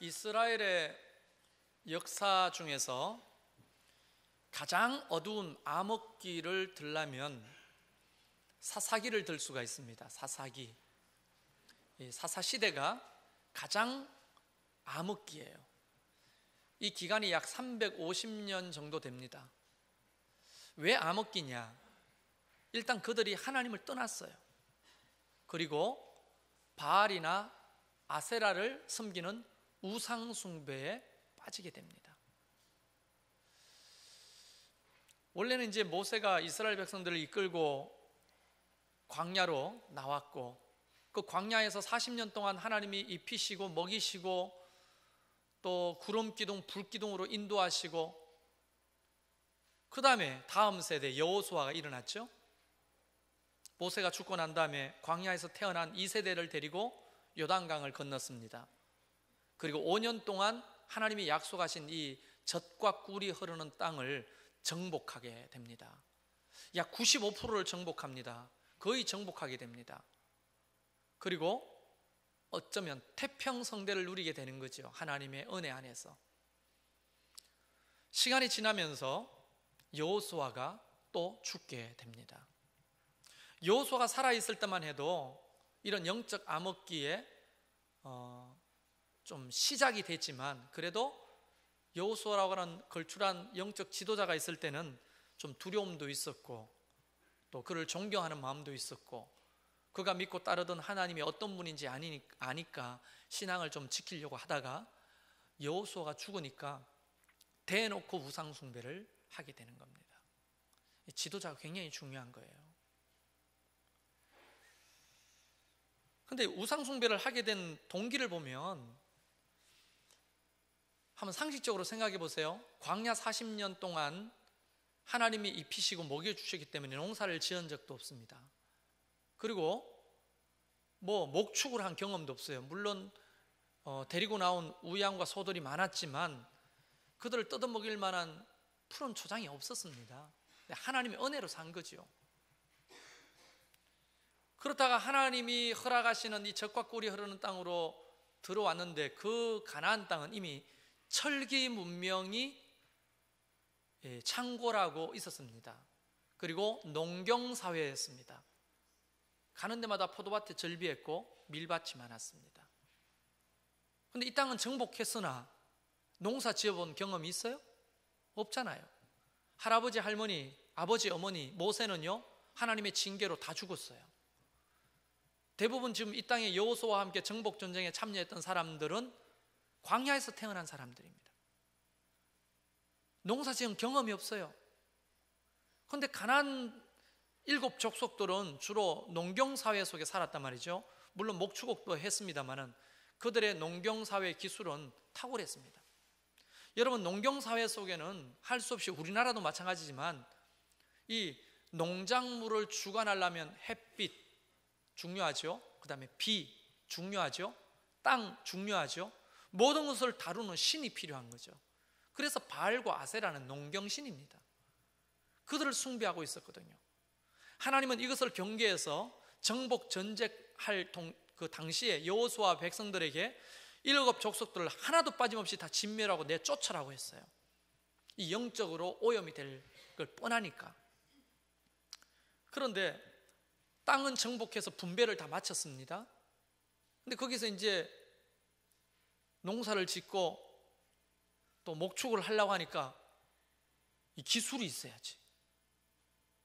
이스라엘의 역사 중에서 가장 어두운 암흑기를 들려면 사사기를 들 수가 있습니다. 사사기. 이 사사시대가 가장 암흑기예요. 이 기간이 약 350년 정도 됩니다. 왜 암흑기냐? 일단 그들이 하나님을 떠났어요. 그리고 바알이나 아세라를 섬기는 우상 숭배에 빠지게 됩니다. 원래는 이제 모세가 이스라엘 백성들을 이끌고 광야로 나왔고, 그 광야에서 40년 동안 하나님이 입히시고 먹이시고 또 구름 기둥, 불 기둥으로 인도하시고, 그 다음에 다음 세대 여호수아가 일어났죠. 모세가 죽고 난 다음에 광야에서 태어난 2세대를 데리고 요단강을 건넜습니다. 그리고 5년 동안 하나님이 약속하신 이 젖과 꿀이 흐르는 땅을 정복하게 됩니다. 약 95%를 정복합니다. 거의 정복하게 됩니다. 그리고 어쩌면 태평성대를 누리게 되는 거죠. 하나님의 은혜 안에서. 시간이 지나면서 여호수아가 또 죽게 됩니다. 여호수아가 살아있을 때만 해도 이런 영적 암흑기에 좀 시작이 됐지만, 그래도 여호수아라고 하는 걸출한 영적 지도자가 있을 때는 좀 두려움도 있었고, 또 그를 존경하는 마음도 있었고, 그가 믿고 따르던 하나님이 어떤 분인지 아니까 신앙을 좀 지키려고 하다가 여호수아가 죽으니까 대놓고 우상 숭배를 하게 되는 겁니다. 지도자가 굉장히 중요한 거예요. 근데 우상 숭배를 하게 된 동기를 보면 한번 상식적으로 생각해 보세요. 광야 40년 동안 하나님이 입히시고 먹여주셨기 때문에 농사를 지은 적도 없습니다. 그리고 목축을 한 경험도 없어요. 물론 데리고 나온 우양과 소들이 많았지만 그들을 뜯어먹일 만한 푸른 초장이 없었습니다. 하나님의 은혜로 산 거죠. 그렇다가 하나님이 허락하시는 이 젖과 꿀이 흐르는 땅으로 들어왔는데, 그 가나안 땅은 이미 철기 문명이 창궐하고 있었습니다. 그리고 농경사회였습니다. 가는 데마다 포도밭에 절비했고 밀밭이 많았습니다. 그런데 이 땅은 정복했으나 농사 지어본 경험이 있어요? 없잖아요. 할아버지, 할머니, 아버지, 어머니, 모세는요 하나님의 징계로 다 죽었어요. 대부분 지금 이 땅에 여호수아와 함께 정복 전쟁에 참여했던 사람들은 광야에서 태어난 사람들입니다. 농사 지은 경험이 없어요. 그런데 가나안 7 족속들은 주로 농경사회 속에 살았단 말이죠. 물론 목축업도 했습니다마는 그들의 농경사회 기술은 탁월했습니다. 여러분, 농경사회 속에는 할 수 없이, 우리나라도 마찬가지지만 이 농작물을 주관하려면 햇빛 중요하죠. 그 다음에 비 중요하죠. 땅 중요하죠. 모든 것을 다루는 신이 필요한 거죠. 그래서 바알과 아세라는 농경신입니다. 그들을 숭배하고 있었거든요. 하나님은 이것을 경계해서 정복 전쟁할 그 당시에 여호수아 백성들에게 7 족속들을 하나도 빠짐없이 다 진멸하고 내쫓으라고 했어요. 이 영적으로 오염이 될 걸 뻔하니까. 그런데 땅은 정복해서 분배를 다 마쳤습니다. 근데 거기서 이제 농사를 짓고 또 목축을 하려고 하니까 이 기술이 있어야지.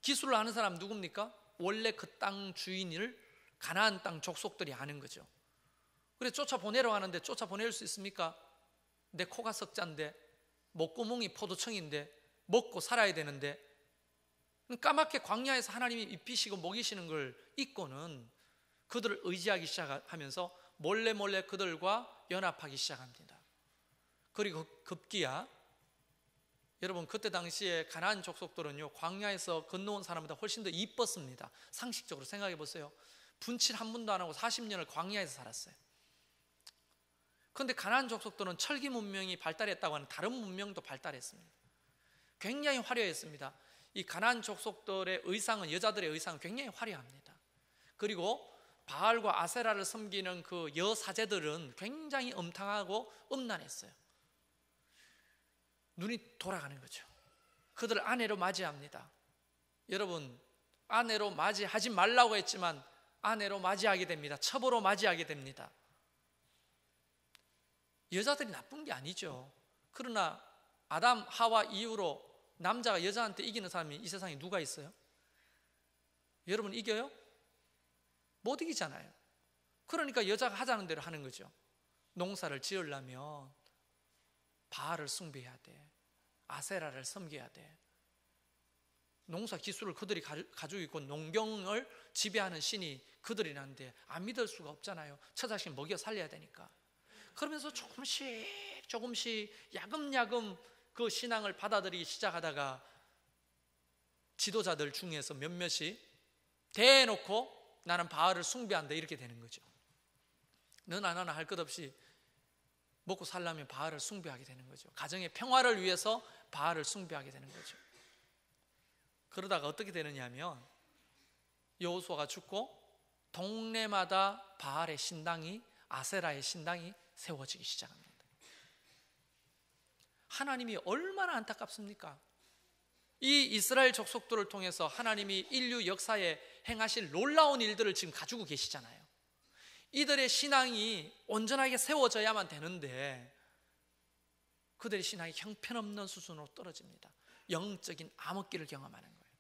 기술을 아는 사람 누굽니까? 원래 그 땅 주인을 가나안 땅 족속들이 아는 거죠. 그래서 쫓아보내려고 하는데 쫓아보낼 수 있습니까? 내 코가 석자인데, 목구멍이 포도청인데, 먹고 살아야 되는데, 까맣게 광야에서 하나님이 입히시고 먹이시는 걸 잊고는 그들을 의지하기 시작하면서 몰래 그들과 연합하기 시작합니다. 그리고 급기야, 여러분, 그때 당시에 가나안 족속들은요 광야에서 건너온 사람보다 훨씬 더 이뻤습니다. 상식적으로 생각해 보세요. 분칠 한 번도 안 하고 40년을 광야에서 살았어요. 그런데 가나안 족속들은 철기 문명이 발달했다고 하는 다른 문명도 발달했습니다. 굉장히 화려했습니다. 이 가나안 족속들의 의상은, 여자들의 의상은 굉장히 화려합니다. 그리고 바알과 아세라를 섬기는 그 여사제들은 굉장히 음탕하고 음란했어요. 눈이 돌아가는 거죠. 그들을 아내로 맞이합니다. 여러분, 아내로 맞이하지 말라고 했지만 아내로 맞이하게 됩니다. 첩으로 맞이하게 됩니다. 여자들이 나쁜 게 아니죠. 그러나 아담, 하와 이후로 남자가 여자한테 이기는 사람이 이 세상에 누가 있어요? 여러분, 이겨요? 못 이기잖아요. 그러니까 여자가 하자는 대로 하는 거죠. 농사를 지으려면 바알을 숭배해야 돼. 아세라를 섬겨야 돼. 농사 기술을 그들이 가지고 있고 농경을 지배하는 신이 그들이란데 안 믿을 수가 없잖아요. 처자식 먹여 살려야 되니까. 그러면서 조금씩 야금야금 그 신앙을 받아들이기 시작하다가 지도자들 중에서 몇몇이 대놓고 나는 바알을 숭배한다 이렇게 되는 거죠. 너나 나나 할 것 없이 먹고 살려면 바알을 숭배하게 되는 거죠. 가정의 평화를 위해서 바알을 숭배하게 되는 거죠. 그러다가 어떻게 되느냐 하면 여호수아가 죽고 동네마다 바알의 신당이, 아세라의 신당이 세워지기 시작합니다. 하나님이 얼마나 안타깝습니까? 이 이스라엘 족속들을 통해서 하나님이 인류 역사에 행하실 놀라운 일들을 지금 가지고 계시잖아요. 이들의 신앙이 온전하게 세워져야만 되는데 그들의 신앙이 형편없는 수준으로 떨어집니다. 영적인 암흑기를 경험하는 거예요.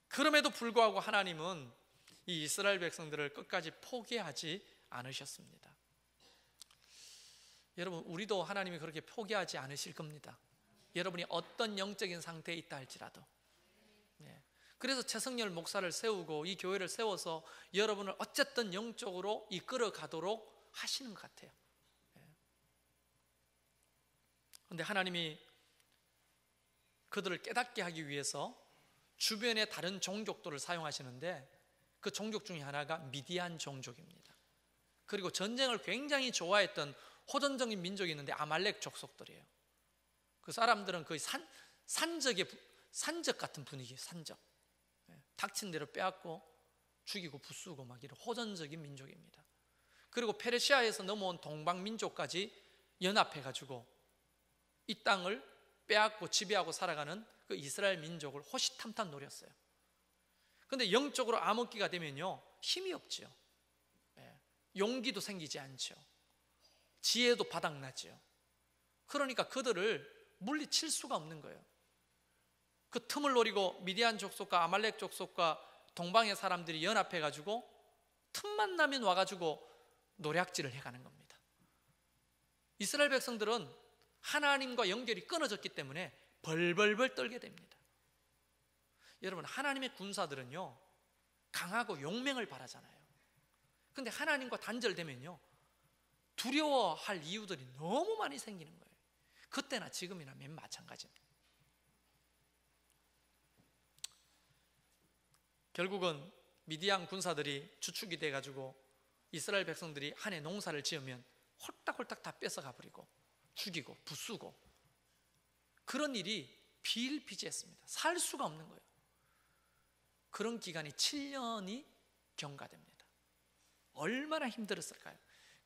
그럼에도 불구하고 하나님은 이 이스라엘 백성들을 끝까지 포기하지 않으셨습니다. 여러분, 우리도 하나님이 그렇게 포기하지 않으실 겁니다. 여러분이 어떤 영적인 상태에 있다 할지라도. 그래서 최성열 목사를 세우고 이 교회를 세워서 여러분을 어쨌든 영적으로 이끌어 가도록 하시는 것 같아요. 그런데 하나님이 그들을 깨닫게 하기 위해서 주변의 다른 종족들을 사용하시는데 그 종족 중에 하나가 미디안 종족입니다. 그리고 전쟁을 굉장히 좋아했던 호전적인 민족이 있는데 아말렉 족속들이에요. 그 사람들은 거의 산적 같은 분위기예요. 산적. 닥친 대로 빼앗고 죽이고 부수고 막 이런 호전적인 민족입니다. 그리고 페르시아에서 넘어온 동방민족까지 연합해가지고 이 땅을 빼앗고 지배하고 살아가는 그 이스라엘 민족을 호시탐탐 노렸어요. 그런데 영적으로 암흑기가 되면요 힘이 없지요. 용기도 생기지 않죠. 지혜도 바닥나죠. 그러니까 그들을 물리칠 수가 없는 거예요. 그 틈을 노리고 미디안 족속과 아말렉 족속과 동방의 사람들이 연합해가지고 틈만 나면 와가지고 노략질을 해가는 겁니다. 이스라엘 백성들은 하나님과 연결이 끊어졌기 때문에 벌벌벌 떨게 됩니다. 여러분, 하나님의 군사들은요 강하고 용맹을 바라잖아요. 근데 하나님과 단절되면요 두려워할 이유들이 너무 많이 생기는 거예요. 그때나 지금이나 맨 마찬가지입니다. 결국은 미디안 군사들이 주축이 돼가지고 이스라엘 백성들이 한 해 농사를 지으면 홀딱홀딱 다 뺏어가 버리고 죽이고 부수고 그런 일이 비일비재했습니다. 살 수가 없는 거예요. 그런 기간이 7년이 경과됩니다. 얼마나 힘들었을까요?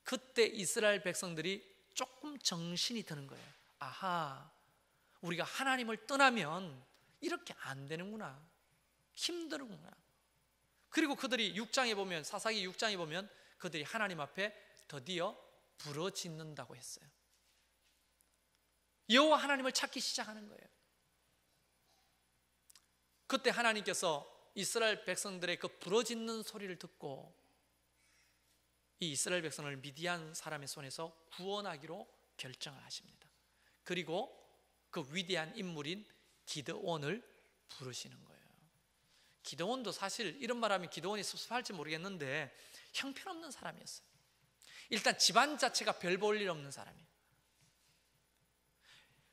그때 이스라엘 백성들이 조금 정신이 드는 거예요. 아하, 우리가 하나님을 떠나면 이렇게 안 되는구나, 힘드는구나. 그리고 그들이 6장에 보면, 사사기 6장에 보면 그들이 하나님 앞에 드디어 부르짖는다고 했어요. 여호와 하나님을 찾기 시작하는 거예요. 그때 하나님께서 이스라엘 백성들의 그 부르짖는 소리를 듣고 이 이스라엘 백성을 미디안 사람의 손에서 구원하기로 결정을 하십니다. 그리고 그 위대한 인물인 기드온을 부르시는 거예요. 기드온도 사실 이런 말하면 기드온이 섭섭할지 모르겠는데 형편없는 사람이었어요. 일단 집안 자체가 별 볼 일 없는 사람이에요.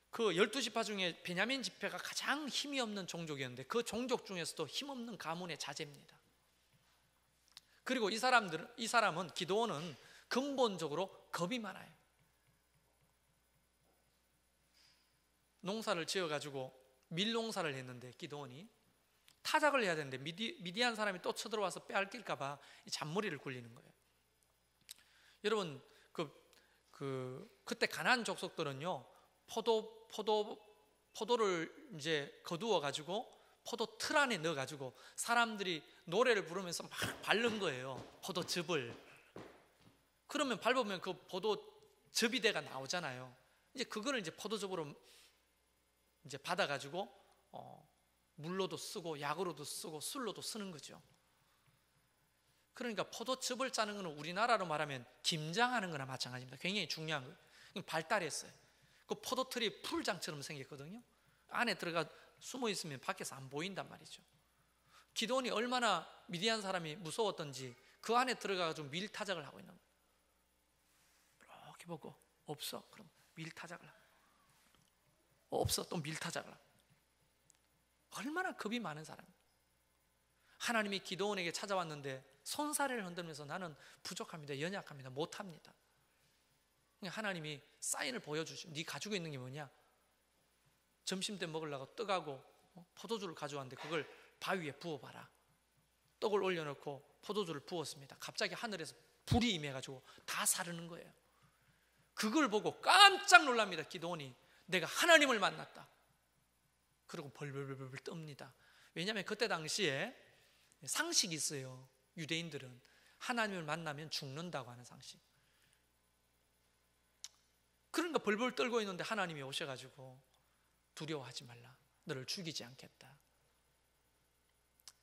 그 12지파 중에 베냐민 지파가 가장 힘이 없는 종족이었는데 그 종족 중에서도 힘없는 가문의 자제입니다. 그리고 이 사람은 기드온은 근본적으로 겁이 많아요. 농사를 지어가지고 밀농사를 했는데 기드온이 타작을 해야 되는데 미디안 사람이 또 쳐들어와서 빼앗길까 봐 잔머리를 굴리는 거예요. 여러분 그때 가나안 족속들은요, 포도를 이제 거두어 가지고 포도 틀 안에 넣어 가지고 사람들이 노래를 부르면서 막 밟는 거예요, 포도즙을. 그러면 밟으면 그 포도즙이대가 나오잖아요. 이제 그거를 이제 포도즙으로 이제 받아 가지고 물로도 쓰고 약으로도 쓰고 술로도 쓰는 거죠. 그러니까 포도즙을 짜는 것은 우리나라로 말하면 김장하는 거나 마찬가지입니다. 굉장히 중요한 거예요. 발달했어요. 그 포도틀이 풀장처럼 생겼거든요. 안에 들어가 숨어 있으면 밖에서 안 보인단 말이죠. 기드온이 얼마나 미디안 사람이 무서웠던지 그 안에 들어가서 밀타작을 하고 있는 거예요. 이렇게 보고 없어, 그럼 밀타작을 하고, 없어, 또 밀타작을 하고. 얼마나 겁이 많은 사람이에요. 하나님이 기드온에게 찾아왔는데 손사래를 흔들면서 나는 부족합니다, 연약합니다, 못합니다. 하나님이 사인을 보여주시고, 네 가지고 있는 게 뭐냐? 점심 때 먹으려고 떡하고 포도주를 가져왔는데 그걸 바위에 부어봐라. 떡을 올려놓고 포도주를 부었습니다. 갑자기 하늘에서 불이 임해가지고 다 사르는 거예요. 그걸 보고 깜짝 놀랍니다, 기드온이. 내가 하나님을 만났다. 그리고 벌벌벌벌 떱니다. 왜냐하면 그때 당시에 상식이 있어요. 유대인들은 하나님을 만나면 죽는다고 하는 상식. 그러니까 벌벌 떨고 있는데 하나님이 오셔가지고 두려워하지 말라, 너를 죽이지 않겠다.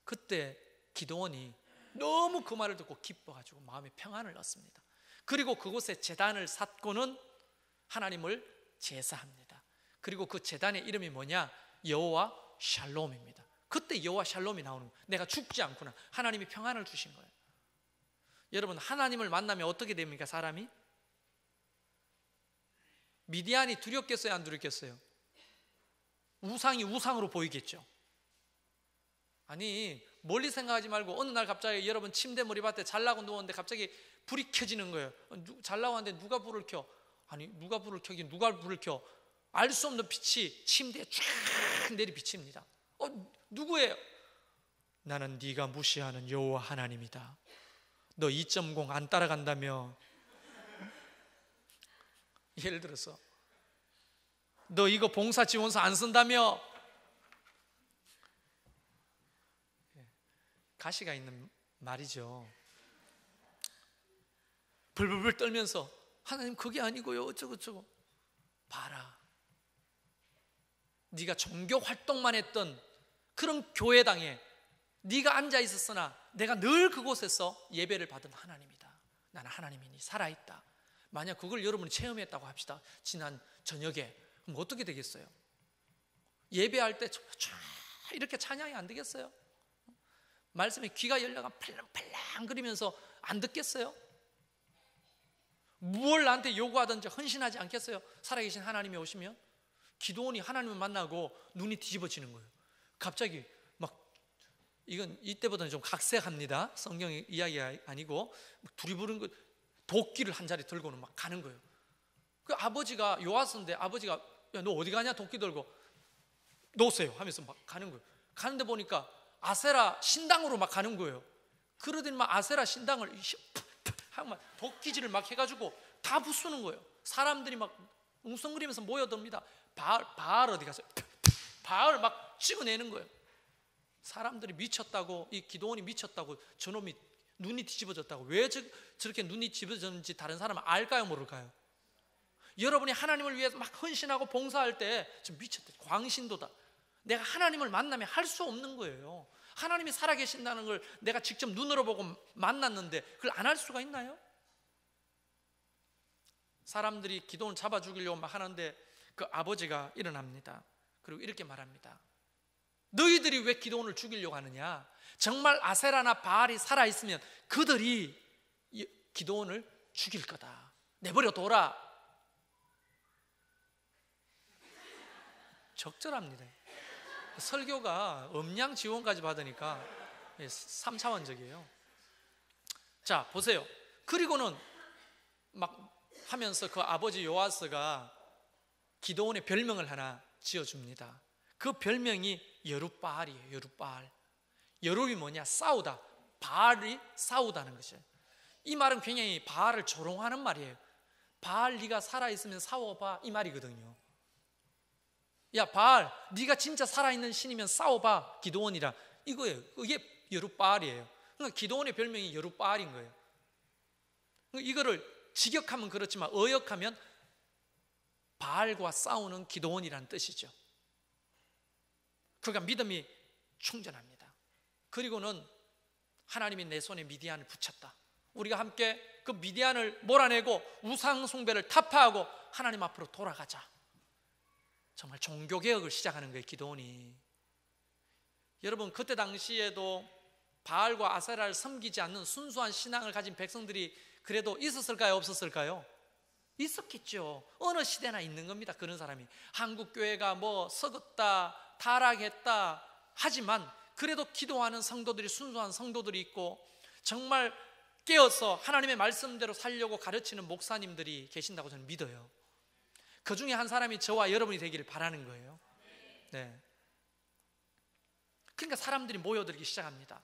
그때 기드온이 너무 그 말을 듣고 기뻐가지고 마음에 평안을 얻습니다. 그리고 그곳에 제단을 쌓고는 하나님을 제사합니다. 그리고 그 제단의 이름이 뭐냐? 여호와 샬롬입니다. 그때 여호와 샬롬이 나오는 거예요. 내가 죽지 않구나. 하나님이 평안을 주신 거예요. 여러분, 하나님을 만나면 어떻게 됩니까? 사람이? 미디안이 두렵겠어요, 안 두렵겠어요? 우상이 우상으로 보이겠죠. 아니, 멀리 생각하지 말고 어느 날 갑자기 여러분 침대 머리맡에 잘라고 누웠는데 갑자기 불이 켜지는 거예요. 잘라고 하는데 누가 불을 켜? 아니, 누가 불을 켜긴 누가 불을 켜? 알 수 없는 빛이 침대에 쫙 내리 비칩니다. 누구예요? 나는 네가 무시하는 여호와 하나님이다. 너 2.0 안 따라간다며. 예를 들어서 너 이거 봉사 지원서 안 쓴다며. 가시가 있는 말이죠. 불불불 떨면서 하나님 그게 아니고요, 어쩌고저쩌고. 봐라, 네가 종교 활동만 했던 그런 교회당에 네가 앉아 있었으나 내가 늘 그곳에서 예배를 받은 하나님이다. 나는 하나님이니 살아있다. 만약 그걸 여러분이 체험했다고 합시다, 지난 저녁에. 그럼 어떻게 되겠어요? 예배할 때 이렇게 찬양이 안 되겠어요? 말씀에 귀가 열려가 팔랑팔랑 거리면서 안 듣겠어요? 무엇을 나한테 요구하든지 헌신하지 않겠어요? 살아계신 하나님이 오시면. 기드온이 하나님을 만나고 눈이 뒤집어지는 거예요. 갑자기 막, 이건 이때보다는 좀 각색합니다. 성경 이야기가 아니고 둘이 부른 거, 도끼를 한 자리 들고는 막 가는 거예요. 그 아버지가 요아스인데 아버지가 야, 너 어디 가냐? 도끼 들고. 놓으세요 하면서 막 가는 거예요. 가는데 보니까 아세라 신당으로 막 가는 거예요. 그러더니 막 아세라 신당을 막 도끼질을 막 해가지고 다 부수는 거예요. 사람들이 막 웅성거리면서 모여듭니다. 바알 어디 갔어요? 바알 막 찍어내는 거예요. 사람들이 미쳤다고, 이 기드온이 미쳤다고, 저놈이 눈이 뒤집어졌다고. 왜 저렇게 눈이 뒤집어졌는지 다른 사람은 알까요, 모를까요? 여러분이 하나님을 위해서 막 헌신하고 봉사할 때 좀 미쳤다, 광신도다. 내가 하나님을 만나면 할 수 없는 거예요. 하나님이 살아계신다는 걸 내가 직접 눈으로 보고 만났는데 그걸 안 할 수가 있나요? 사람들이 기드온을 잡아 죽이려고 막 하는데 그 아버지가 일어납니다. 그리고 이렇게 말합니다. 너희들이 왜 기드온을 죽이려고 하느냐? 정말 아세라나 바알이 살아있으면 그들이 기드온을 죽일 거다. 내버려 둬라. 적절합니다. 설교가 음량 지원까지 받으니까 3차원적이에요. 자, 보세요. 그리고는 막 하면서 그 아버지 요아스가 기드온의 별명을 하나 지어줍니다. 그 별명이 여룻바알이에요. 여룻바알. 여룹이 뭐냐? 싸우다. 바알이 싸우다는 것이에요. 이 말은 굉장히 바알을 조롱하는 말이에요. 바알 네가 살아있으면 싸워봐, 이 말이거든요. 야 바알, 네가 진짜 살아있는 신이면 싸워봐, 기드온이랑, 이거예요. 이게 여룹바알이에요. 그러니까 기드온의 별명이 여룹바알인 거예요. 이거를 직역하면 그렇지만 어역하면 바알과 싸우는 기드온이라는 뜻이죠. 그러니까 믿음이 충전합니다. 그리고는 하나님이 내 손에 미디안을 붙였다. 우리가 함께 그 미디안을 몰아내고 우상 숭배를 타파하고 하나님 앞으로 돌아가자. 정말 종교개혁을 시작하는 거예요, 기드온이. 여러분, 그때 당시에도 바알과 아세라를 섬기지 않는 순수한 신앙을 가진 백성들이 그래도 있었을까요, 없었을까요? 있었겠죠. 어느 시대나 있는 겁니다, 그런 사람이. 한국 교회가 뭐 썩었다, 타락했다 하지만 그래도 기도하는 성도들이, 순수한 성도들이 있고 정말 깨어서 하나님의 말씀대로 살려고 가르치는 목사님들이 계신다고 저는 믿어요. 그 중에 한 사람이 저와 여러분이 되기를 바라는 거예요. 네. 그러니까 사람들이 모여들기 시작합니다.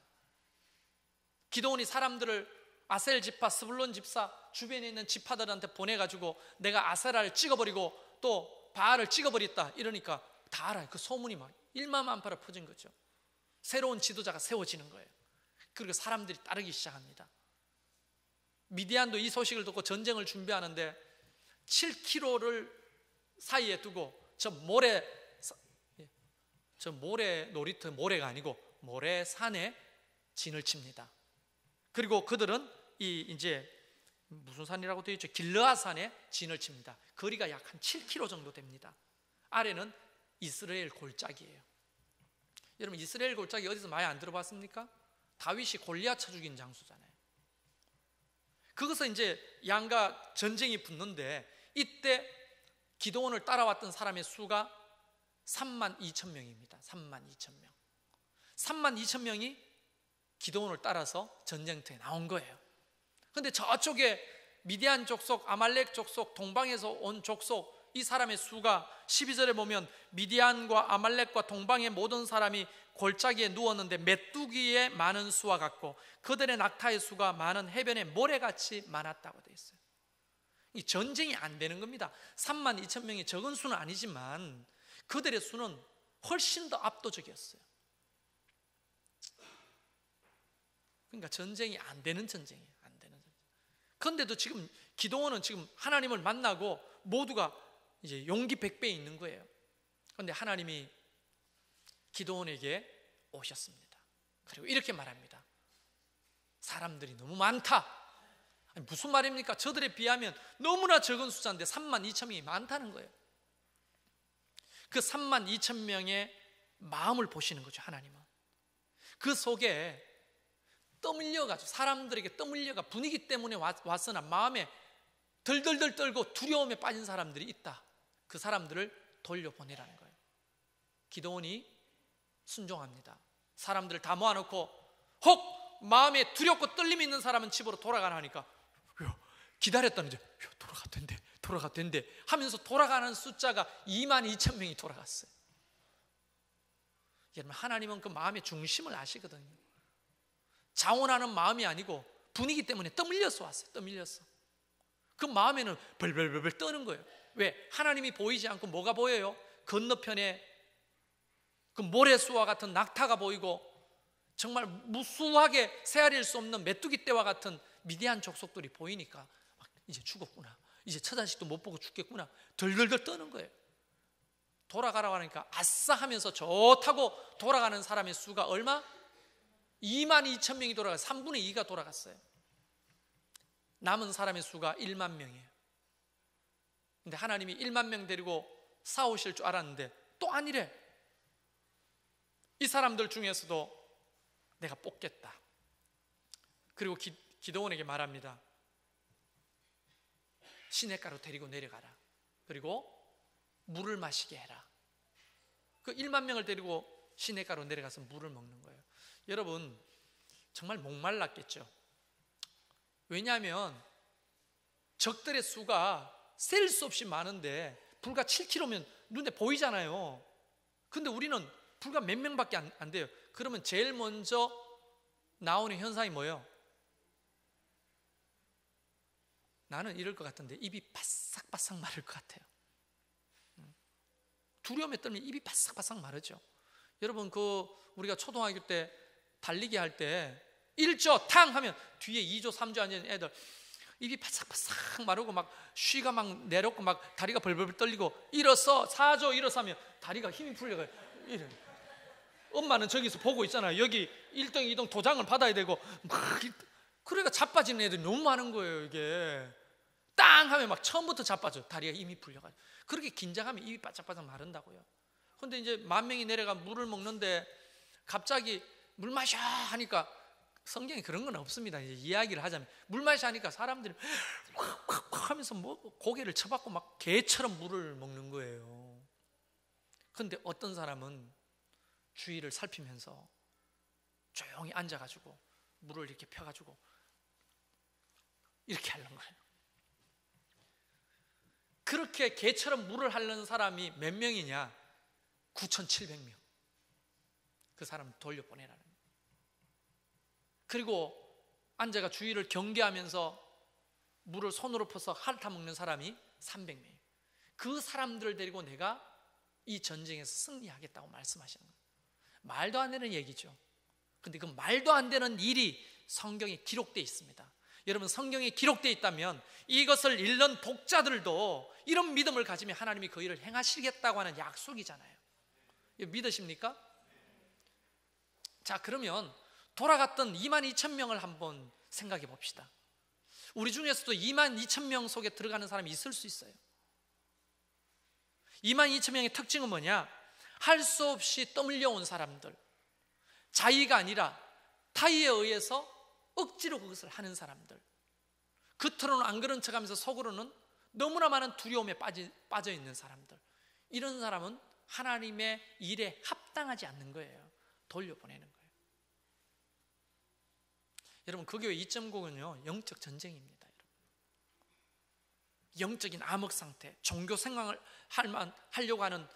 기드온이 사람들을 아셀 지파, 스불론 집사 주변에 있는 지파들한테 보내가지고 내가 아세라를 찍어버리고 또 바알을 찍어버렸다 이러니까 다 알아요. 그 소문이 막 일마만파로 퍼진 거죠. 새로운 지도자가 세워지는 거예요. 그리고 사람들이 따르기 시작합니다. 미디안도 이 소식을 듣고 전쟁을 준비하는데 7km를 사이에 두고 저 모래 놀이터, 모래가 아니고 모래산에 진을 칩니다. 그리고 그들은 이제 무슨 산이라고 되어 있죠? 길르앗산에 진을 칩니다. 거리가 약 한 7km 정도 됩니다. 아래는 이스라엘 골짜기예요. 여러분, 이스라엘 골짜기 어디서 많이 안 들어봤습니까? 다윗이 골리앗 쳐 죽인 장소잖아요. 그것은 이제 양가 전쟁이 붙는데 이때 기드온을 따라왔던 사람의 수가 32,000명입니다. 32,000명. 32,000명이 기드온을 따라서 전쟁터에 나온 거예요. 그런데 저쪽에 미디안 족속, 아말렉 족속, 동방에서 온 족속, 이 사람의 수가 12절에 보면 미디안과 아말렉과 동방의 모든 사람이 골짜기에 누웠는데 메뚜기의 많은 수와 같고 그들의 낙타의 수가 많은 해변의 모래같이 많았다고 되어 있어요. 이 전쟁이 안 되는 겁니다. 32,000명이 적은 수는 아니지만 그들의 수는 훨씬 더 압도적이었어요. 그러니까 전쟁이 안 되는 전쟁이에요. 안 되는 전쟁. 그런데도 지금 기드온은 지금 하나님을 만나고 모두가 이제 용기 100배 있는 거예요. 그런데 하나님이 기드온에게 오셨습니다. 그리고 이렇게 말합니다. 사람들이 너무 많다. 아니, 무슨 말입니까? 저들에 비하면 너무나 적은 숫자인데 32,000명이 많다는 거예요. 그 32,000명의 마음을 보시는 거죠, 하나님은. 그 속에 떠밀려가지고 사람들에게 떠밀려가 분위기 때문에 왔으나 마음에 덜덜덜 떨고 두려움에 빠진 사람들이 있다. 그 사람들을 돌려보내라는 거예요. 기드온이 순종합니다. 사람들을 다 모아놓고 혹 마음에 두렵고 떨림이 있는 사람은 집으로 돌아가라 하니까 기다렸다는 이제 돌아가된대 하면서 돌아가는 숫자가 22,000명이 돌아갔어요. 여러분, 하나님은 그 마음의 중심을 아시거든요. 자원하는 마음이 아니고 분위기 때문에 떠밀려서 왔어요. 떠밀려서. 그 마음에는 벌벌벌 떠는 거예요. 왜? 하나님이 보이지 않고 뭐가 보여요? 건너편에 그 모래수와 같은 낙타가 보이고 정말 무수하게 헤아릴 수 없는 메뚜기 떼와 같은 미디안 족속들이 보이니까 이제 죽었구나, 이제 처자식도 못 보고 죽겠구나, 덜덜덜 떠는 거예요. 돌아가라고 하니까 아싸 하면서 좋다고 돌아가는 사람의 수가 얼마? 22,000명이 돌아갔어요. 3분의 2가 돌아갔어요. 남은 사람의 수가 1만 명이에요. 근데 하나님이 1만 명 데리고 싸우실 줄 알았는데 또 아니래. 이 사람들 중에서도 내가 뽑겠다. 그리고 기드온에게 말합니다. 시냇가로 데리고 내려가라. 그리고 물을 마시게 해라. 그 1만 명을 데리고 시냇가로 내려가서 물을 먹는 거예요. 여러분, 정말 목말랐겠죠. 왜냐하면 적들의 수가 셀 수 없이 많은데 불과 7km면 눈에 보이잖아요. 근데 우리는 불과 몇 명밖에 안 돼요. 그러면 제일 먼저 나오는 현상이 뭐예요? 나는 이럴 것 같은데 입이 바싹바싹 마를 것 같아요. 두려움에 떨면 입이 바싹바싹 마르죠. 여러분, 우리가 초등학교 때 달리기 할 때 1조 탕 하면 뒤에 2조 3조 앉은 애들 입이 바싹바싹 마르고 막 쉬가 막 내렸고 막 다리가 벌벌 떨리고, 일어서 4조 일어서 하면 다리가 힘이 풀려가요. 이래. 엄마는 저기서 보고 있잖아요. 여기 1등 2등 도장을 받아야 되고 막, 그러니까 자빠지는 애들이 너무 많은 거예요. 이게 땅 하면 막 처음부터 자빠져. 다리가 힘이 풀려가지고. 그렇게 긴장하면 입이 바짝바짝 마른다고요. 근데 이제 10,000명이 내려가 물을 먹는데 갑자기 물 마셔 하니까, 성경에 그런 건 없습니다. 이제 이야기를 하자면 물 마셔 하니까 사람들이 콱콱콱 하면서 뭐 고개를 쳐박고 막 개처럼 물을 먹는 거예요. 근데 어떤 사람은 주위를 살피면서 조용히 앉아가지고 물을 이렇게 펴가지고 이렇게 하는 거예요. 그렇게 개처럼 물을 하려는 사람이 몇 명이냐? 9,700명. 그 사람 돌려보내라는 거예요. 그리고 앉아가 주위를 경계하면서 물을 손으로 퍼서 핥아 먹는 사람이 300명. 그 사람들을 데리고 내가 이 전쟁에서 승리하겠다고 말씀하시는 거예요. 말도 안 되는 얘기죠. 근데 그 말도 안 되는 일이 성경에 기록되어 있습니다. 여러분, 성경에 기록되어 있다면 이것을 읽는 독자들도 이런 믿음을 가지면 하나님이 그 일을 행하시겠다고 하는 약속이잖아요. 이거 믿으십니까? 자, 그러면 돌아갔던 22,000명을 한번 생각해 봅시다. 우리 중에서도 22,000명 속에 들어가는 사람이 있을 수 있어요. 22,000명의 특징은 뭐냐? 할 수 없이 떠밀려 온 사람들, 자의가 아니라 타의에 의해서 억지로 그것을 하는 사람들, 겉으로는 안 그런 척하면서 속으로는 너무나 많은 두려움에 빠져 있는 사람들, 이런 사람은 하나님의 일에 합당하지 않는 거예요. 돌려보내는 거예요. 여러분, 그 교회 2.0은요 영적 전쟁입니다. 영적인 암흑 상태, 종교 생활을 하려고 하는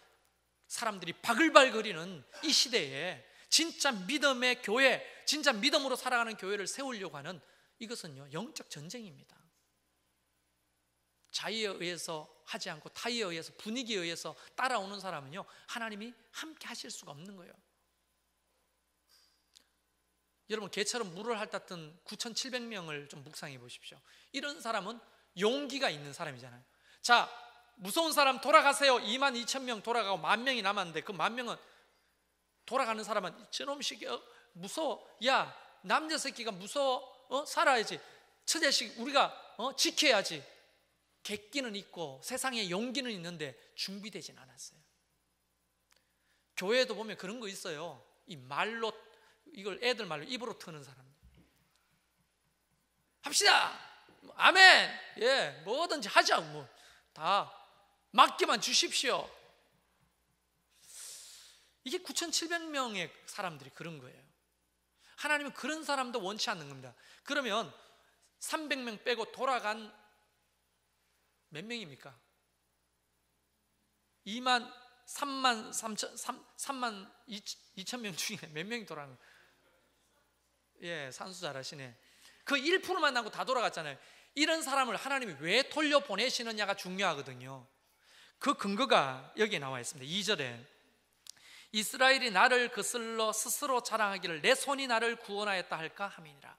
사람들이 바글바글거리는 이 시대에 진짜 믿음의 교회, 진짜 믿음으로 살아가는 교회를 세우려고 하는, 이것은요 영적 전쟁입니다. 자의에 의해서 하지 않고 타의에 의해서, 분위기에 의해서 따라오는 사람은요 하나님이 함께 하실 수가 없는 거예요. 여러분, 개처럼 물을 핥았던 9,700명을 좀 묵상해 보십시오. 이런 사람은 용기가 있는 사람이잖아요. 자, 무서운 사람 돌아가세요. 22,000명 돌아가고 10,000명이 남았는데 그 10,000명은, 돌아가는 사람은 저놈식 무서워, 야 남자 새끼가 무서워, 살아야지, 처자식 우리가 지켜야지. 객기는 있고 세상에 용기는 있는데 준비되진 않았어요. 교회에도 보면 그런 거 있어요. 이 말로, 이걸 애들 말로 입으로 트는 사람들. 합시다, 아멘, 예, 뭐든지 하자, 뭐 다 맡기만 주십시오. 이게 9,700명의 사람들이 그런 거예요. 하나님은 그런 사람도 원치 않는 겁니다. 그러면 300명 빼고 돌아간 몇 명입니까? 3만 2천 명 중에 몇 명이 돌아간 거예요? 예, 산수 잘하시네. 그 1%만 남고 다 돌아갔잖아요. 이런 사람을 하나님이 왜 돌려보내시느냐가 중요하거든요. 그 근거가 여기에 나와 있습니다. 2절에 이스라엘이 나를 거슬러 스스로 자랑하기를 내 손이 나를 구원하였다 할까 함이니라.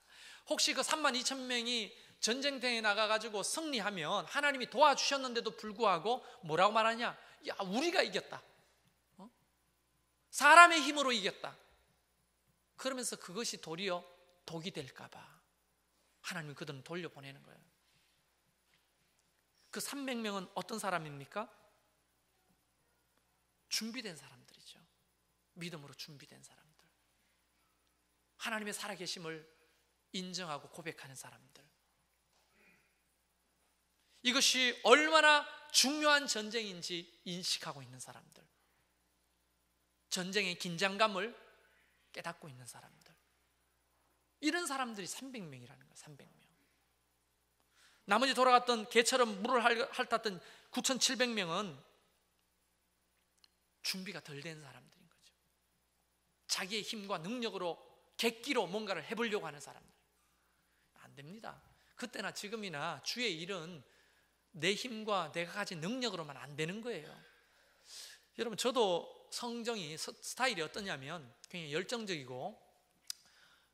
혹시 그 32,000명이 전쟁터에 나가가지고 승리하면 하나님이 도와주셨는데도 불구하고 뭐라고 말하냐? 야, 우리가 이겼다, 사람의 힘으로 이겼다. 그러면서 그것이 도리어 독이 될까봐 하나님이 그들은 돌려보내는 거예요. 그 300명은 어떤 사람입니까? 준비된 사람들이죠. 믿음으로 준비된 사람들, 하나님의 살아계심을 인정하고 고백하는 사람들, 이것이 얼마나 중요한 전쟁인지 인식하고 있는 사람들, 전쟁의 긴장감을 깨닫고 있는 사람들, 이런 사람들이 300명이라는 거예요. 300명. 나머지 돌아갔던 개처럼 물을 핥았던 9,700명은 준비가 덜 된 사람들인 거죠. 자기의 힘과 능력으로 객기로 뭔가를 해보려고 하는 사람들, 안 됩니다. 그때나 지금이나 주의 일은 내 힘과 내가 가진 능력으로만 안 되는 거예요. 여러분, 저도 성정이 스타일이 어떠냐면 굉장히 열정적이고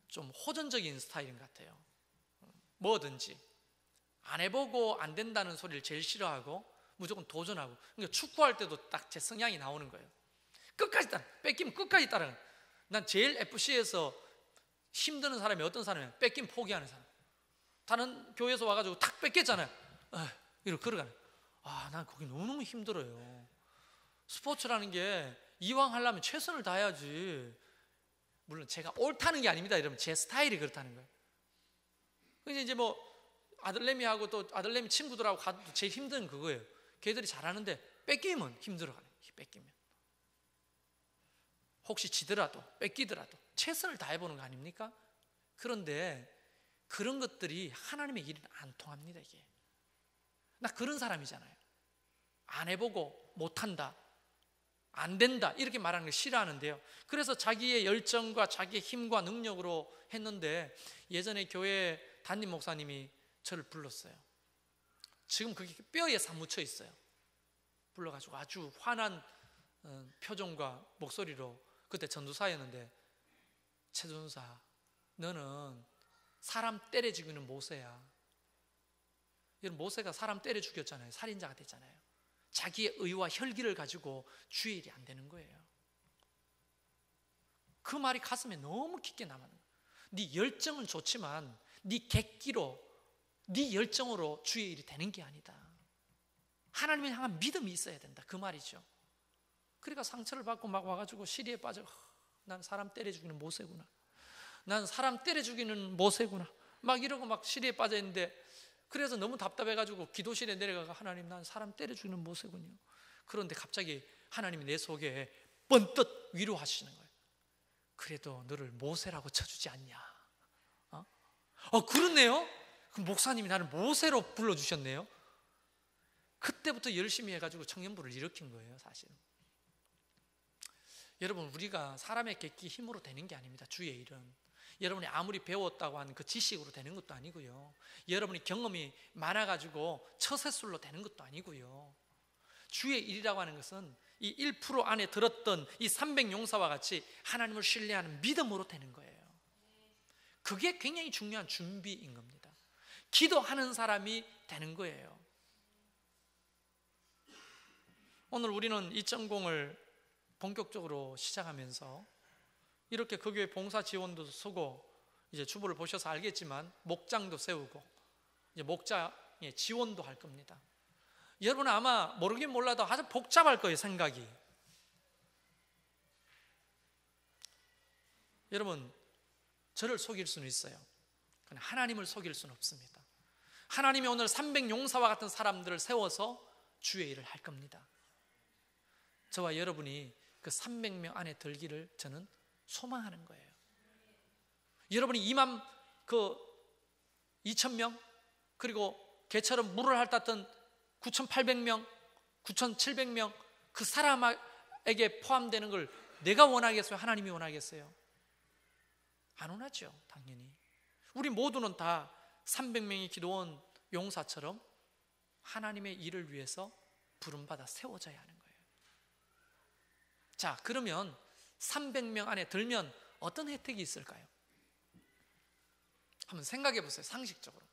좀 호전적인 스타일인 것 같아요. 뭐든지 안 해보고 안 된다는 소리를 제일 싫어하고 무조건 도전하고, 그러니까 축구할 때도 딱 제 성향이 나오는 거예요. 끝까지 따라, 뺏기면 끝까지 따라가는. 난 제일 FC에서 힘드는 사람이 어떤 사람이에요? 뺏기면 포기하는 사람. 다른 교회에서 와가지고 탁 뺏겼잖아요. 이러고 걸어가는. 난 거기 너무너무 힘들어요. 스포츠라는 게 이왕 하려면 최선을 다해야지. 물론 제가 옳다는 게 아닙니다. 여러분, 제 스타일이 그렇다는 거예요. 근데 이제 뭐 아들내미하고 또 아들내미 친구들하고 가도 제일 힘든 그거예요. 걔들이 잘하는데 뺏기면 힘들어가요. 뺏기면 혹시 지더라도 뺏기더라도 최선을 다해보는 거 아닙니까? 그런데 그런 것들이 하나님의 일은 안 통합니다. 이게 나 그런 사람이잖아요. 안 해보고 못한다, 안 된다 이렇게 말하는 걸 싫어하는데요. 그래서 자기의 열정과 자기의 힘과 능력으로 했는데, 예전에 교회 담임 목사님이 저를 불렀어요. 지금 그게 뼈에 사무쳐 있어요. 불러가지고 아주 환한 표정과 목소리로, 그때 전도사였는데, 최전사, 너는 사람 때려 죽이는 모세야. 여러분, 모세가 사람 때려 죽였잖아요. 살인자가 됐잖아요. 자기의 의와 혈기를 가지고 주의 일이 안 되는 거예요. 그 말이 가슴에 너무 깊게 남는 거예요. 네 열정은 좋지만 네 객기로, 네 열정으로 주의 일이 되는 게 아니다. 하나님을 향한 믿음이 있어야 된다, 그 말이죠. 그러니까 상처를 받고 막 와가지고 시리에 빠져, 난 사람 때려 죽이는 모세구나, 난 사람 때려 죽이는 모세구나 막 이러고 막 시리에 빠져 있는데, 그래서 너무 답답해가지고 기도실에 내려가서 하나님, 난 사람 때려 죽이는 모세군요. 그런데 갑자기 하나님이 내 속에 번뜩 위로하시는 거예요. 그래도 너를 모세라고 쳐주지 않냐. 그렇네요. 그럼 목사님이 나를 모세로 불러주셨네요. 그때부터 열심히 해가지고 청년부를 일으킨 거예요, 사실은. 여러분, 우리가 사람의 객기 힘으로 되는 게 아닙니다. 주의 일은 여러분이 아무리 배웠다고 하는 그 지식으로 되는 것도 아니고요, 여러분이 경험이 많아가지고 처세술로 되는 것도 아니고요. 주의 일이라고 하는 것은 이 1% 안에 들었던 이 300용사와 같이 하나님을 신뢰하는 믿음으로 되는 거예요. 그게 굉장히 중요한 준비인 겁니다. 기도하는 사람이 되는 거예요. 오늘 우리는 2.0을 본격적으로 시작하면서 이렇게 그 교회 봉사 지원도 쓰고, 이제 주보를 보셔서 알겠지만 목장도 세우고 이제 목장에 지원도 할 겁니다. 여러분은 아마 모르긴 몰라도 아주 복잡할 거예요, 생각이. 여러분, 저를 속일 수는 있어요. 그러나 하나님을 속일 수는 없습니다. 하나님이 오늘 300용사와 같은 사람들을 세워서 주의 일을 할 겁니다. 저와 여러분이 그 300명 안에 들기를 저는 소망하는 거예요. 여러분이 2,000명, 그리고 개처럼 물을 핥았던 9,800명, 9,700명 그 사람에게 포함되는 걸 내가 원하겠어요? 하나님이 원하겠어요? 안 원하죠, 당연히. 우리 모두는 다 300명의 기도원 용사처럼 하나님의 일을 위해서 부름받아 세워져야 하는 거예요. 자, 그러면 300명 안에 들면 어떤 혜택이 있을까요? 한번 생각해 보세요. 상식적으로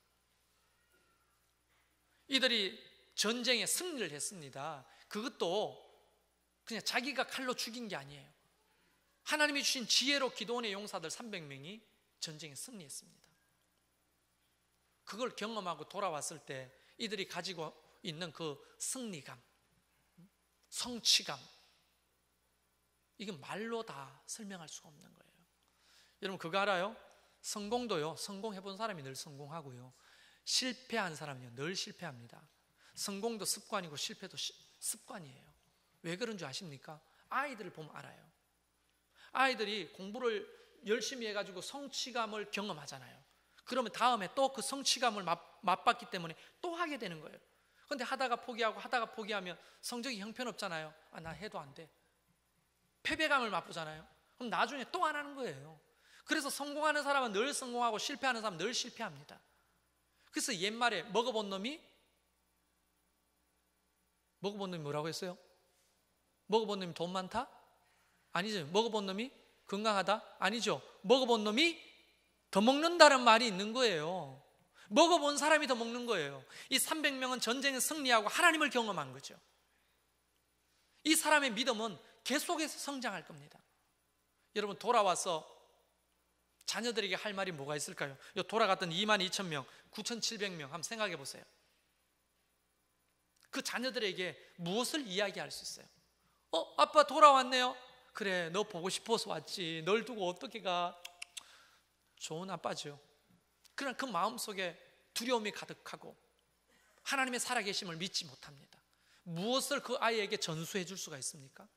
이들이 전쟁에 승리를 했습니다. 그것도 그냥 자기가 칼로 죽인 게 아니에요. 하나님이 주신 지혜로 기도원의 용사들 300명이 전쟁에 승리했습니다. 그걸 경험하고 돌아왔을 때 이들이 가지고 있는 그 승리감, 성취감, 이건 말로 다 설명할 수가 없는 거예요. 여러분, 그거 알아요? 성공도요, 성공해본 사람이 늘 성공하고요, 실패한 사람이요 늘 실패합니다. 성공도 습관이고 실패도 습관이에요. 왜 그런 줄 아십니까? 아이들을 보면 알아요. 아이들이 공부를 열심히 해가지고 성취감을 경험하잖아요. 그러면 다음에 또 그 성취감을 맛봤기 때문에 또 하게 되는 거예요. 그런데 하다가 포기하면 성적이 형편없잖아요. 나 해도 안 돼. 패배감을 맛보잖아요. 그럼 나중에 또 안 하는 거예요. 그래서 성공하는 사람은 늘 성공하고 실패하는 사람은 늘 실패합니다. 그래서 옛말에 먹어본 놈이 뭐라고 했어요? 먹어본 놈이 돈 많다? 아니죠. 먹어본 놈이 건강하다? 아니죠. 먹어본 놈이 더 먹는다는 말이 있는 거예요. 먹어본 사람이 더 먹는 거예요. 이 300명은 전쟁에 승리하고 하나님을 경험한 거죠. 이 사람의 믿음은 계속해서 성장할 겁니다. 여러분, 돌아와서 자녀들에게 할 말이 뭐가 있을까요? 돌아갔던 22,000명, 9,700명 한번 생각해 보세요. 그 자녀들에게 무엇을 이야기할 수 있어요? 아빠 돌아왔네요. 그래, 너 보고 싶어서 왔지. 널 두고 어떻게 가? 좋은 아빠죠. 그러나 그 마음속에 두려움이 가득하고 하나님의 살아계심을 믿지 못합니다. 무엇을 그 아이에게 전수해 줄 수가 있습니까?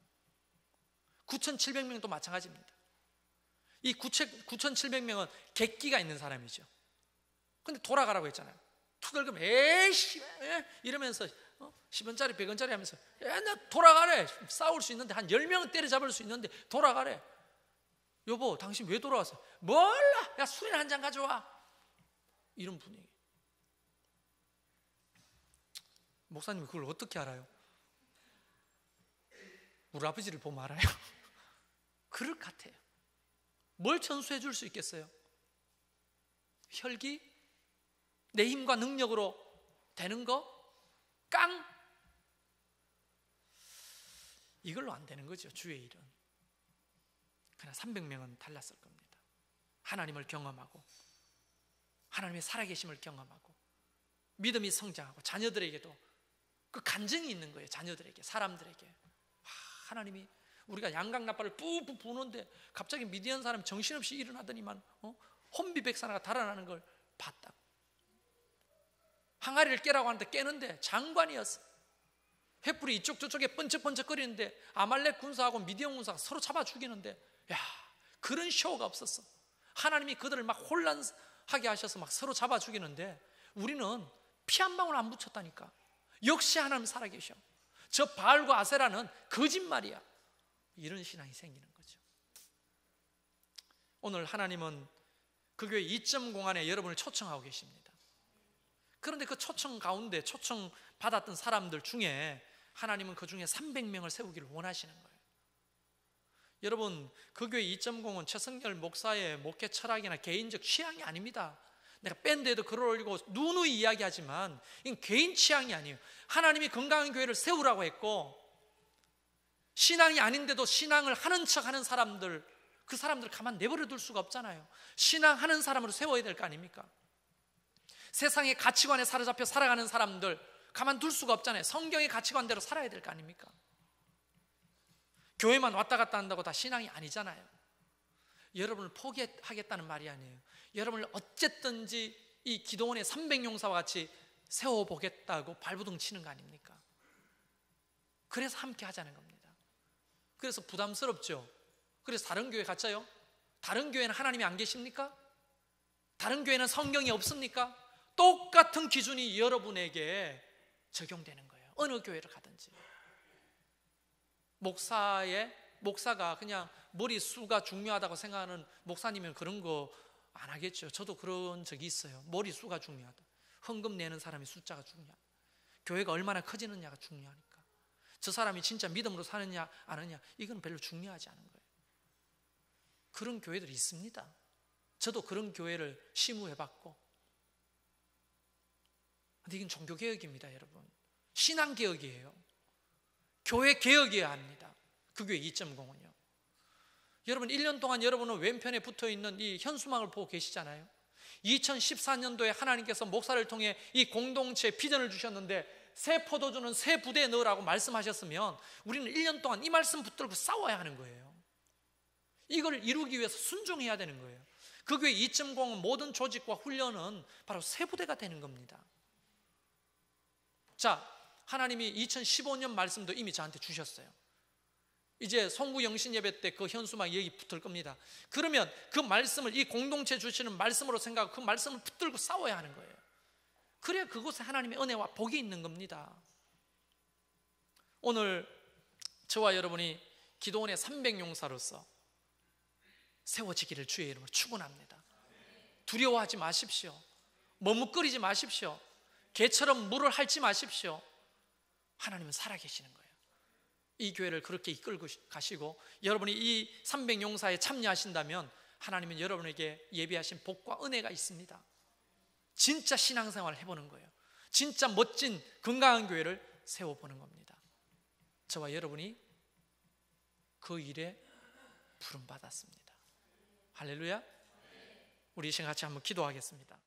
9,700명도 마찬가지입니다. 이 9,700명은 객기가 있는 사람이죠. 근데 돌아가라고 했잖아요. 투덜금 에이씨 이러면서 10원짜리 100원짜리 하면서 나 돌아가래. 싸울 수 있는데 한 10명은 때려잡을 수 있는데 돌아가래. 여보, 당신 왜 돌아왔어? 몰라. 야, 술이나 한 잔 가져와. 이런 분위기. 목사님이 그걸 어떻게 알아요? 우리 아버지를 보면 알아요. 그럴 것 같아요. 뭘 전수해 줄 수 있겠어요? 혈기? 내 힘과 능력으로 되는 거? 깡? 이걸로 안 되는 거죠, 주의 일은. 그러나 300명은 달랐을 겁니다. 하나님을 경험하고 하나님의 살아계심을 경험하고 믿음이 성장하고 자녀들에게도 그 간증이 있는 거예요. 자녀들에게, 사람들에게. 하나님이 우리가 양강나팔을 뿌뿌 부는데 갑자기 미디안 사람이 정신없이 일어나더니만 혼비백산하가 달아나는 걸 봤다. 항아리를 깨라고 하는데 깨는데 장관이었어. 횃불이 이쪽 저쪽에 번쩍번쩍거리는데 아말렉 군사하고 미디안 군사가 서로 잡아 죽이는데, 야, 그런 쇼가 없었어. 하나님이 그들을 막 혼란하게 하셔서 막 서로 잡아 죽이는데 우리는 피 한 방울 안 묻혔다니까. 역시 하나님 살아계셔. 저 바알과 아세라는 거짓말이야. 이런 신앙이 생기는 거죠. 오늘 하나님은 그 교회 2.0 안에 여러분을 초청하고 계십니다. 그런데 그 초청 가운데 초청 받았던 사람들 중에 하나님은 그 중에 300명을 세우기를 원하시는 거예요. 여러분, 그 교회 2.0은 최승열 목사의 목회 철학이나 개인적 취향이 아닙니다. 내가 밴드에도 글을 올리고 누누이 이야기하지만 이건 개인 취향이 아니에요. 하나님이 건강한 교회를 세우라고 했고, 신앙이 아닌데도 신앙을 하는 척하는 사람들, 그 사람들 가만 내버려 둘 수가 없잖아요. 신앙하는 사람으로 세워야 될 거 아닙니까? 세상의 가치관에 사로잡혀 살아가는 사람들 가만 둘 수가 없잖아요. 성경의 가치관대로 살아야 될 거 아닙니까? 교회만 왔다 갔다 한다고 다 신앙이 아니잖아요. 여러분을 포기하겠다는 말이 아니에요. 여러분을 어쨌든지 이 기도원의 300용사와 같이 세워보겠다고 발부둥 치는 거 아닙니까? 그래서 함께 하자는 겁니다. 그래서 부담스럽죠. 그래서 다른 교회 갔자요? 다른 교회는 하나님이 안 계십니까? 다른 교회는 성경이 없습니까? 똑같은 기준이 여러분에게 적용되는 거예요. 어느 교회를 가든지. 목사가 그냥 머리수가 중요하다고 생각하는 목사님은 그런 거 안 하겠죠. 저도 그런 적이 있어요. 머리수가 중요하다. 헌금 내는 사람이 숫자가 중요하다. 교회가 얼마나 커지느냐가 중요하니까. 저 사람이 진짜 믿음으로 사느냐 안 하느냐 이건 별로 중요하지 않은 거예요. 그런 교회들이 있습니다. 저도 그런 교회를 심우해봤고. 근데 이건 종교개혁입니다, 여러분. 신앙개혁이에요. 교회 개혁이어야 합니다. 그 교회 2.0은요. 여러분, 1년 동안 여러분은 왼편에 붙어있는 이 현수막을 보고 계시잖아요. 2014년도에 하나님께서 목사를 통해 이 공동체 비전을 주셨는데 새 포도주는 새 부대에 넣으라고 말씀하셨으면 우리는 1년 동안 이 말씀 붙들고 싸워야 하는 거예요. 이걸 이루기 위해서 순종해야 되는 거예요. 그 교회 2.0은 모든 조직과 훈련은 바로 새 부대가 되는 겁니다. 자, 하나님이 2015년 말씀도 이미 저한테 주셨어요. 이제 송구 영신 예배 때 그 현수막 여기 붙을 겁니다. 그러면 그 말씀을 이 공동체 주시는 말씀으로 생각하고 그 말씀을 붙들고 싸워야 하는 거예요. 그래야 그곳에 하나님의 은혜와 복이 있는 겁니다. 오늘 저와 여러분이 기도원의 300용사로서 세워지기를 주의 이름으로 축원합니다. 두려워하지 마십시오. 머뭇거리지 마십시오. 개처럼 물을 핥지 마십시오. 하나님은 살아계시는 거예요. 이 교회를 그렇게 이끌고 가시고 여러분이 이 300용사에 참여하신다면 하나님은 여러분에게 예비하신 복과 은혜가 있습니다. 진짜 신앙생활을 해보는 거예요. 진짜 멋진 건강한 교회를 세워보는 겁니다. 저와 여러분이 그 일에 부름받았습니다. 할렐루야. 우리 이 시간 같이 한번 기도하겠습니다.